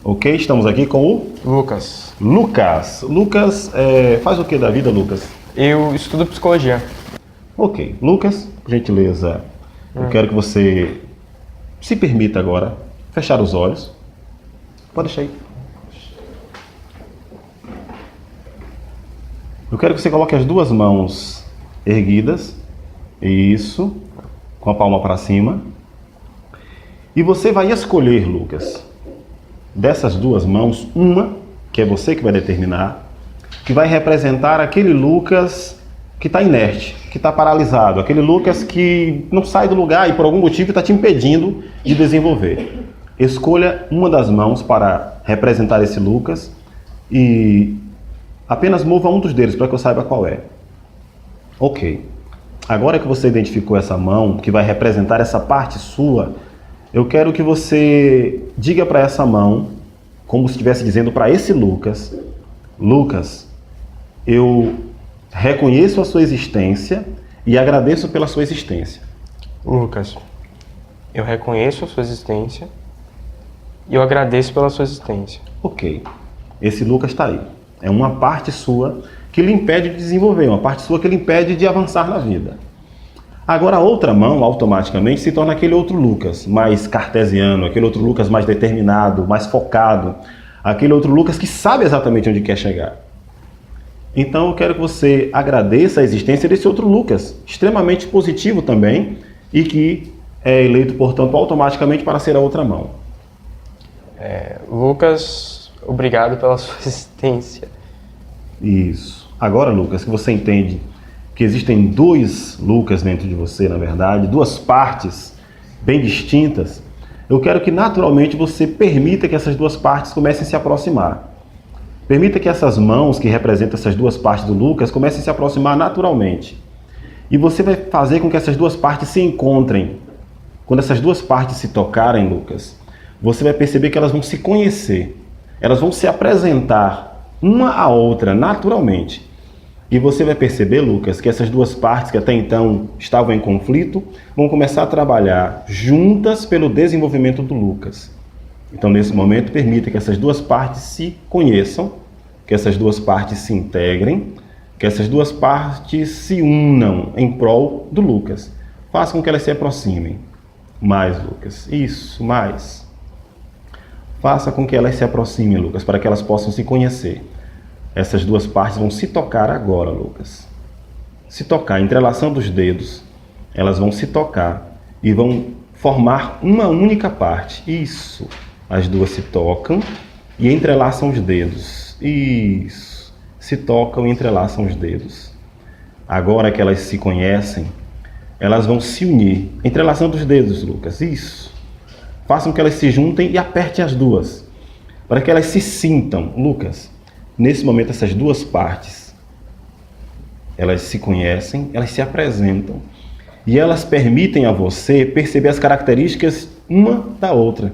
Ok, estamos aqui com o Lucas. Lucas. Lucas faz o que da vida, Lucas? Eu estudo psicologia. Ok, Lucas, por gentileza, eu quero que você se permita agora fechar os olhos. Pode deixar aí. Eu quero que você coloque as duas mãos erguidas. Isso, com a palma para cima. E você vai escolher, Lucas, dessas duas mãos, uma, que é você que vai determinar, que vai representar aquele Lucas que está inerte, que está paralisado, aquele Lucas que não sai do lugar e por algum motivo está te impedindo de desenvolver. Escolha uma das mãos para representar esse Lucas e apenas mova um dos dedos para que eu saiba qual é. Ok. Agora que você identificou essa mão, que vai representar essa parte sua, eu quero que você diga para essa mão, como se estivesse dizendo para esse Lucas: Lucas, eu reconheço a sua existência e agradeço pela sua existência. Lucas, eu reconheço a sua existência e eu agradeço pela sua existência. Ok. Esse Lucas está aí. É uma parte sua que lhe impede de desenvolver, uma parte sua que lhe impede de avançar na vida. Agora a outra mão, automaticamente, se torna aquele outro Lucas, mais cartesiano, aquele outro Lucas mais determinado, mais focado, aquele outro Lucas que sabe exatamente onde quer chegar. Então eu quero que você agradeça a existência desse outro Lucas, extremamente positivo também, e que é eleito, portanto, automaticamente para ser a outra mão. Lucas, obrigado pela sua existência. Isso. Agora, Lucas, que você entende que existem dois Lucas dentro de você, na verdade, duas partes bem distintas, eu quero que naturalmente você permita que essas duas partes comecem a se aproximar. Permita que essas mãos que representam essas duas partes do Lucas comecem a se aproximar naturalmente. E você vai fazer com que essas duas partes se encontrem. Quando essas duas partes se tocarem, Lucas, você vai perceber que elas vão se conhecer. Elas vão se apresentar uma à outra naturalmente. E você vai perceber, Lucas, que essas duas partes que até então estavam em conflito vão começar a trabalhar juntas pelo desenvolvimento do Lucas. Então, nesse momento, permita que essas duas partes se conheçam, que essas duas partes se integrem, que essas duas partes se unam em prol do Lucas. Faça com que elas se aproximem. Mais, Lucas. Isso, mais. Faça com que elas se aproximem, Lucas, para que elas possam se conhecer. Essas duas partes vão se tocar agora, Lucas. Se tocar, entrelaçando os dedos, elas vão se tocar e vão formar uma única parte. Isso. As duas se tocam e entrelaçam os dedos. Isso. Se tocam e entrelaçam os dedos. Agora que elas se conhecem, elas vão se unir, entrelaçando os dedos, Lucas. Isso. Façam que elas se juntem e apertem as duas, para que elas se sintam, Lucas. Nesse momento, essas duas partes, elas se conhecem, elas se apresentam e elas permitem a você perceber as características uma da outra.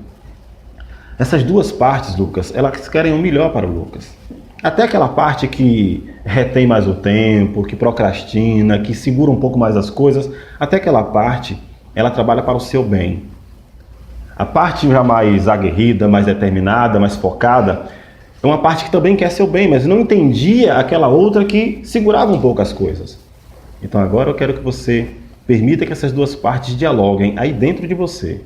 Essas duas partes, Lucas, elas querem o melhor para o Lucas. Até aquela parte que retém mais o tempo, que procrastina, que segura um pouco mais as coisas, até aquela parte, ela trabalha para o seu bem. A parte já mais aguerrida, mais determinada, mais focada, é uma parte que também quer seu bem, mas não entendia aquela outra que segurava um pouco as coisas. Então agora eu quero que você permita que essas duas partes dialoguem aí dentro de você.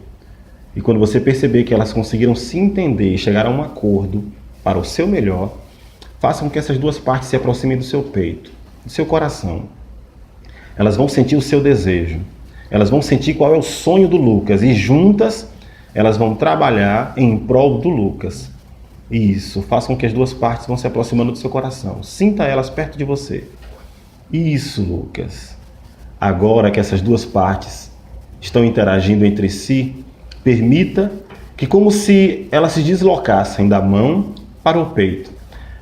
E quando você perceber que elas conseguiram se entender e chegar a um acordo para o seu melhor, faça com que essas duas partes se aproximem do seu peito, do seu coração. Elas vão sentir o seu desejo. Elas vão sentir qual é o sonho do Lucas. E juntas, elas vão trabalhar em prol do Lucas. Isso, faça com que as duas partes vão se aproximando do seu coração. Sinta elas perto de você. Isso, Lucas. Agora que essas duas partes estão interagindo entre si, permita que, como se elas se deslocassem da mão para o peito.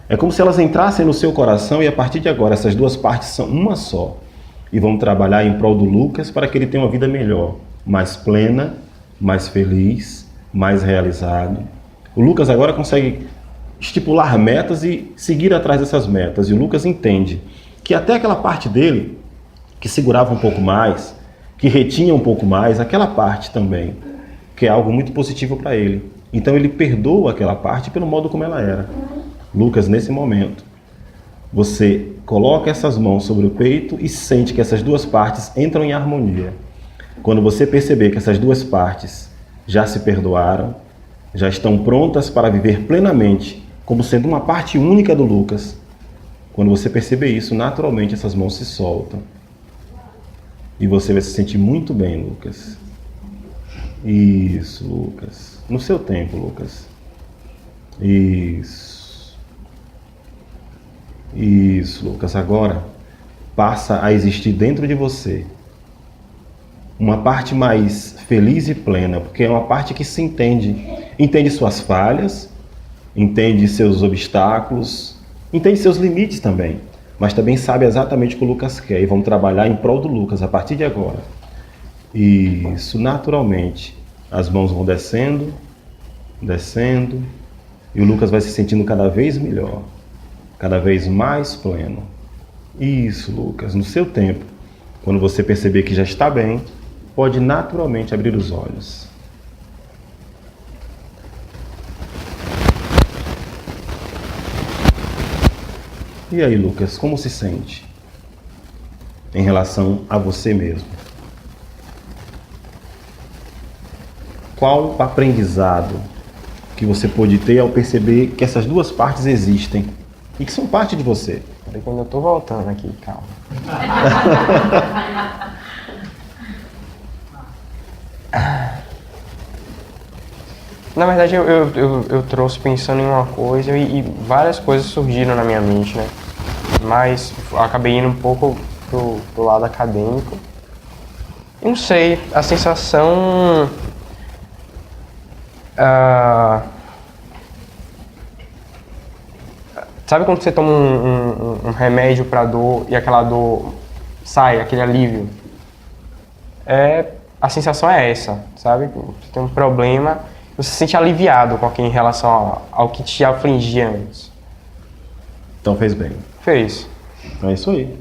É como se elas entrassem no seu coração e a partir de agora essas duas partes são uma só. E vão trabalhar em prol do Lucas para que ele tenha uma vida melhor, mais plena, mais feliz, mais realizado. O Lucas agora consegue estipular metas e seguir atrás dessas metas. E o Lucas entende que até aquela parte dele, que segurava um pouco mais, que retinha um pouco mais, aquela parte também, que é algo muito positivo para ele. Então ele perdoa aquela parte pelo modo como ela era. Lucas, nesse momento, você coloca essas mãos sobre o peito e sente que essas duas partes entram em harmonia. Quando você perceber que essas duas partes já se perdoaram, já estão prontas para viver plenamente, como sendo uma parte única do Lucas, quando você perceber isso, naturalmente essas mãos se soltam. E você vai se sentir muito bem, Lucas. Isso, Lucas. No seu tempo, Lucas. Isso. Isso, Lucas. Agora, passa a existir dentro de você uma parte mais feliz e plena, porque é uma parte que se entende. Entende suas falhas, entende seus obstáculos, entende seus limites também, mas também sabe exatamente o que o Lucas quer e vamos trabalhar em prol do Lucas a partir de agora. Isso, naturalmente, as mãos vão descendo, descendo, e o Lucas vai se sentindo cada vez melhor, cada vez mais pleno. Isso, Lucas, no seu tempo, quando você perceber que já está bem, pode naturalmente abrir os olhos. E aí, Lucas, como se sente em relação a você mesmo? Qual aprendizado que você pôde ter ao perceber que essas duas partes existem e que são parte de você? Peraí, quando eu tô voltando aqui, calma. Na verdade, eu trouxe pensando em uma coisa e várias coisas surgiram na minha mente, né? Mas eu acabei indo um pouco pro lado acadêmico. Eu não sei, a sensação... sabe quando você toma um remédio pra dor e aquela dor sai, aquele alívio? A sensação é essa, sabe? Você tem um problema, você se sente aliviado com aquilo em relação ao que te afligia antes. Então fez bem. Fez. Então é isso aí.